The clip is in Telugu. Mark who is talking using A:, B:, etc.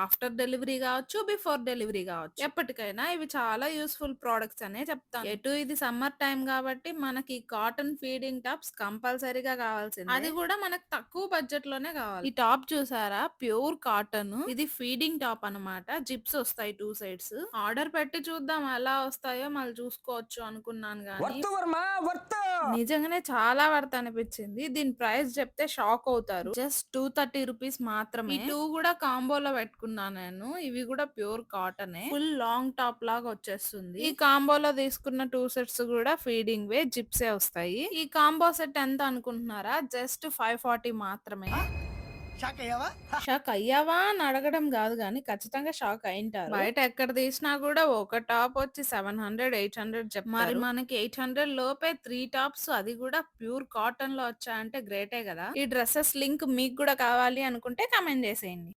A: ఆఫ్టర్ డెలివరీ కావచ్చు, బిఫోర్ డెలివరీ కావచ్చు. ఎప్పటికైనా ఇవి చాలా యూజ్‌ఫుల్ ప్రొడక్ట్స్ అనే చెప్తాను. ఎటు ఇది సమ్మర్ టైమ్ కాబట్టి మనకి కాటన్ ఫీడింగ్ టాప్స్ కంపల్సరీగా కావాల్సిందే. అది కూడా మనకు తక్కువ బడ్జెట్‌లోనే కావాలి. ఈ టాప్ చూసారా? Pure cotton. ఇది ఫీడింగ్ టాప్ అన్నమాట. జిప్స్ వస్తాయి 2 సైడ్స్. ఆర్డర్ పెట్టి చూద్దాం ఎలా వస్తాయో మళ్ళీ చూసుకోవచ్చు అనుకున్నాను గానీ
B: వర్త్ వర్మ వర్త్.
A: నిజంగానే చాలా వర్త్ అనిపించింది. దీని ప్రైస్ చెప్తే షాక్ అవుతారు. జస్ట్ 230 రూపీస్ మాత్రమే. ఈ 2 కూడా కాంబోలో పెట్టుకున్నా నేను. ఇవి కూడా ప్యూర్ కాటనే. ఫుల్ లాంగ్ టాప్ లాగా వచ్చేస్తుంది. ఈ కాంబోలో తీసుకున్న 2 సెట్స్ కూడా ఫీడింగ్ వే జిప్సే వస్తాయి. ఈ కాంబో సెట్ ఎంత అనుకుంటున్నారా? జస్ట్ 540 మాత్రమే.
B: షాక్ అయ్యావా?
A: షాక్ అయ్యావా అని అడగడం గాదు గానీ, ఖచ్చితంగా షాక్ అయింటారు. బయట ఎక్కడ తీసినా గూడా ఒక టాప్ వచ్చి 700, 800 చెప్తారు. మరి మనకి 800 లోపే 3 టాప్స్ అది గూడా ప్యూర్ కాటన్‌లో వచ్చాయంటే గ్రేటే గదా! ఈ డ్రెసెస్ లింక్ మీకు గూడా కావాలి అనుకుంటే కామెంట్ జేసేయండి.